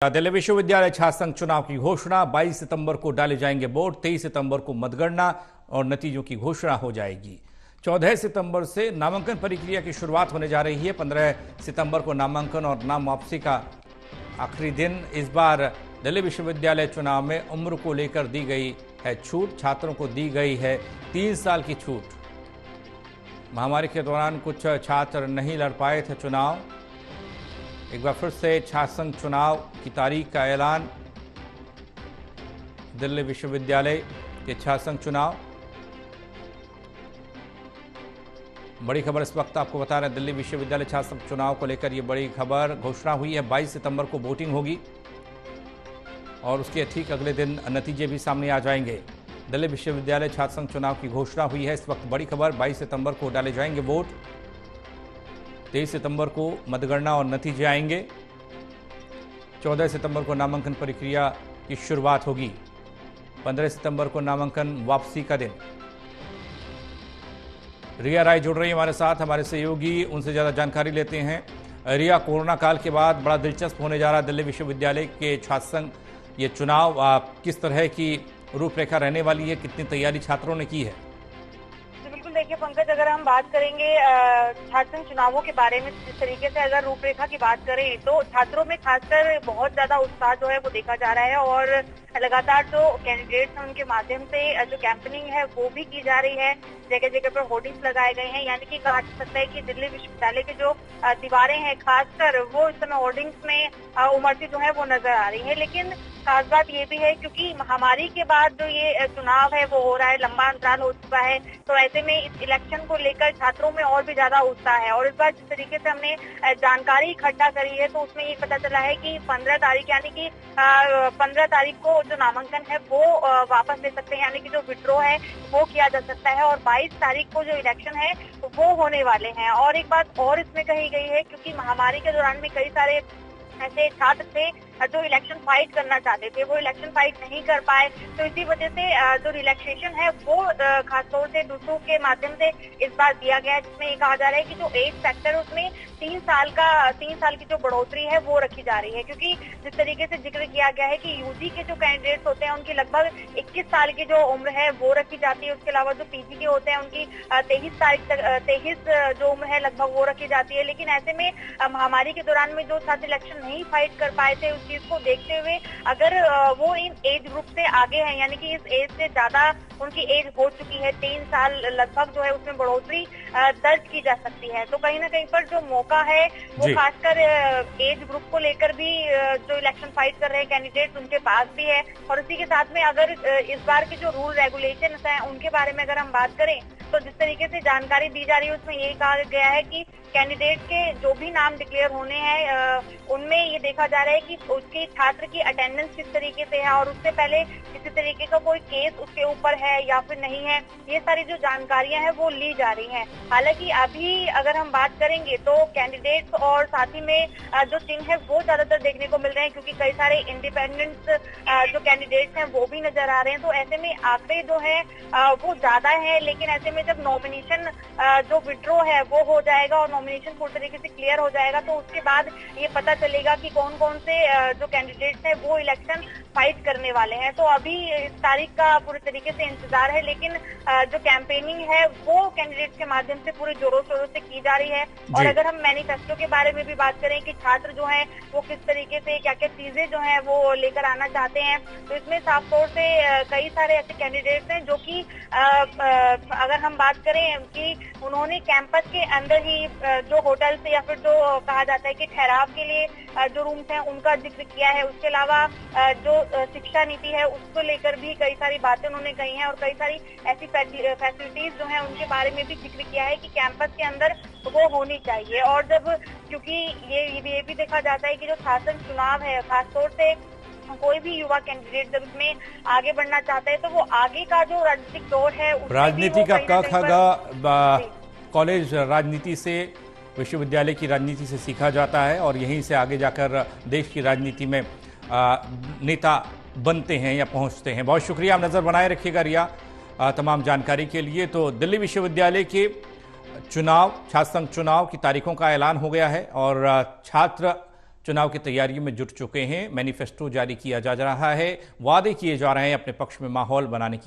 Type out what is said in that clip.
दिल्ली विश्वविद्यालय छात्र संघ चुनाव की घोषणा 22 सितंबर को डाले जाएंगे वोट। 23 सितंबर को मतगणना और नतीजों की घोषणा हो जाएगी। 14 सितंबर से नामांकन प्रक्रिया की शुरुआत होने जा रही है। 15 सितंबर को नामांकन और नाम वापसी का आखिरी दिन। इस बार दिल्ली विश्वविद्यालय चुनाव में उम्र को लेकर दी गई है छूट। छात्रों को दी गई है 3 साल की छूट। महामारी के दौरान कुछ छात्र नहीं लड़ पाए थे चुनाव। एक बार फिर से छात्र संघ चुनाव की तारीख का ऐलान। दिल्ली विश्वविद्यालय के छात्र संघ चुनाव, बड़ी खबर इस वक्त आपको बता रहे हैं। दिल्ली विश्वविद्यालय छात्र संघ चुनाव को लेकर यह बड़ी खबर घोषणा हुई है। 22 सितंबर को वोटिंग होगी और उसके ठीक अगले दिन नतीजे भी सामने आ जाएंगे। दिल्ली विश्वविद्यालय छात्र संघ चुनाव की घोषणा हुई है। इस वक्त बड़ी खबर, 22 सितंबर को डाले जाएंगे वोट। 23 सितंबर को मतगणना और नतीजे आएंगे। 14 सितंबर को नामांकन प्रक्रिया की शुरुआत होगी। 15 सितंबर को नामांकन वापसी का दिन। रिया राय जुड़ रही है हमारे साथ, हमारे सहयोगी, उनसे ज्यादा जानकारी लेते हैं। रिया, कोरोना काल के बाद बड़ा दिलचस्प होने जा रहा है दिल्ली विश्वविद्यालय के छात्र संघ ये चुनाव। किस तरह की रूपरेखा रहने वाली है, कितनी तैयारी छात्रों ने की है? देखिए पंकज, अगर हम बात करेंगे छात्र संघ चुनावों के बारे में, जिस तरीके से अगर रूपरेखा की बात करें तो छात्रों में खासकर बहुत ज्यादा उत्साह जो है वो देखा जा रहा है और लगातार जो कैंडिडेट्स हैं उनके माध्यम से जो कैंपेनिंग है वो भी की जा रही है। जगह जगह पर होर्डिंग्स लगाए गए हैं, यानी कि कहा जा सकता है कि दिल्ली विश्वविद्यालय के जो दीवारें हैं खासकर वो इस समय होर्डिंग्स में उमड़ती जो है वो नजर आ रही है। लेकिन खास बात ये भी है क्योंकि महामारी के बाद जो ये चुनाव है वो हो रहा है, लंबा अंतराल हो चुका है, तो ऐसे में इस इलेक्शन को लेकर छात्रों में और भी ज्यादा उत्साह है। और इस बार जिस तरीके से हमने जानकारी इकट्ठा करी है तो उसमें ये पता चला है कि 15 तारीख यानी कि 15 तारीख को जो नामांकन है वो वापस ले सकते हैं, यानी कि जो विड्रॉ है वो किया जा सकता है। और 22 तारीख को जो इलेक्शन है वो होने वाले हैं। और एक बात और इसमें कही गई है, क्योंकि महामारी के दौरान में कई सारे ऐसे छात्र थे जो इलेक्शन फाइट करना चाहते थे, वो इलेक्शन फाइट नहीं कर पाए, तो इसी वजह से जो रिलैक्सेशन है वो खासतौर से दूसरों के माध्यम से इस बार दिया गया है, जिसमें ये कहा जा रहा है कि जो एज फैक्टर है उसमें 3 साल की जो बढ़ोतरी है वो रखी जा रही है। क्योंकि जिस तरीके से जिक्र किया गया है कि यूजी के जो कैंडिडेट्स होते हैं उनकी लगभग 21 साल की जो उम्र है वो रखी जाती है। उसके अलावा जो पीजी के होते हैं उनकी 23 जो उम्र है लगभग वो रखी जाती है। लेकिन ऐसे में महामारी के दौरान में जो छात्र इलेक्शन नहीं फाइट कर पाए थे, उस चीज को देखते हुए अगर वो इन एज ग्रुप से आगे हैं, यानी कि इस एज से ज्यादा उनकी एज हो चुकी है, 3 साल लगभग जो है उसमें बढ़ोतरी दर्ज की जा सकती है। तो कहीं ना कहीं पर जो मौका है वो खासकर एज ग्रुप को लेकर भी जो इलेक्शन फाइट कर रहे हैं कैंडिडेट्स उनके पास भी है। और इसी के साथ में अगर इस बार के जो रूल रेगुलेशन है उनके बारे में अगर हम बात करें तो जिस तरीके से जानकारी दी जा रही है उसमें ये कहा गया है कि कैंडिडेट के जो भी नाम डिक्लेयर होने हैं उनमें ये देखा जा रहा है कि उसके छात्र की अटेंडेंस किस तरीके से है और उससे पहले किसी तरीके का कोई केस उसके ऊपर है या फिर नहीं है, ये सारी जो जानकारियां हैं वो ली जा रही हैं। हालांकि अभी अगर हम बात करेंगे तो कैंडिडेट्स और साथ ही में जो चिन्ह है वो ज्यादातर देखने को मिल रहे हैं, क्योंकि कई सारे इंडिपेंडेंट जो कैंडिडेट्स हैं वो भी नजर आ रहे हैं। तो ऐसे में आंकड़े जो है वो ज्यादा है। लेकिन ऐसे में जब नॉमिनेशन जो विड्रॉ है वो हो जाएगा और नॉमिनेशन पूरी तरीके से क्लियर हो जाएगा तो उसके बाद ये पता चलेगा कि कौन कौन से जो कैंडिडेट्स हैं वो इलेक्शन फाइट करने वाले हैं। तो अभी इस तारीख का पूरी तरीके से इंतजार है, लेकिन जो कैंपेनिंग है वो कैंडिडेट्स के माध्यम से पूरे जोरों शोरों से की जा रही है। और अगर हम मैनिफेस्टो के बारे में भी बात करें कि छात्र जो हैं वो किस तरीके से क्या क्या चीजें जो हैं वो लेकर आना चाहते हैं, तो इसमें साफ तौर से कई सारे ऐसे कैंडिडेट्स हैं जो कि अगर हम बात करें कि उन्होंने कैंपस के अंदर ही जो होटल से या फिर जो कहा जाता है कि ठहराव के लिए जो रूम्स हैं उनका जिक्र किया है। उसके अलावा जो शिक्षा नीति है उसको लेकर भी कई सारी बातें उन्होंने कही हैं और कई सारी ऐसी फैसिलिटीज जो हैं उनके बारे में भी जिक्र किया है कि कैंपस के अंदर वो होनी चाहिए। और जब क्योंकि ये भी देखा जाता है कि जो छात्र चुनाव है खासतौर से कोई भी युवा कैंडिडेट जब इसमें आगे बढ़ना चाहता है तो वो आगे का जो राजनीतिक दौर है राजनीति का कॉलेज राजनीति से, विश्वविद्यालय की राजनीति से सीखा जाता है और यहीं से आगे जाकर देश की राजनीति में नेता बनते हैं या पहुंचते हैं। बहुत शुक्रिया, आप नज़र बनाए रखिएगा रिया तमाम जानकारी के लिए। तो दिल्ली विश्वविद्यालय के छात्र संघ चुनाव की तारीखों का ऐलान हो गया है और छात्र चुनाव की तैयारियों में जुट चुके हैं। मैनिफेस्टो जारी किया जा रहा है, वादे किए जा रहे हैं, अपने पक्ष में माहौल बनाने की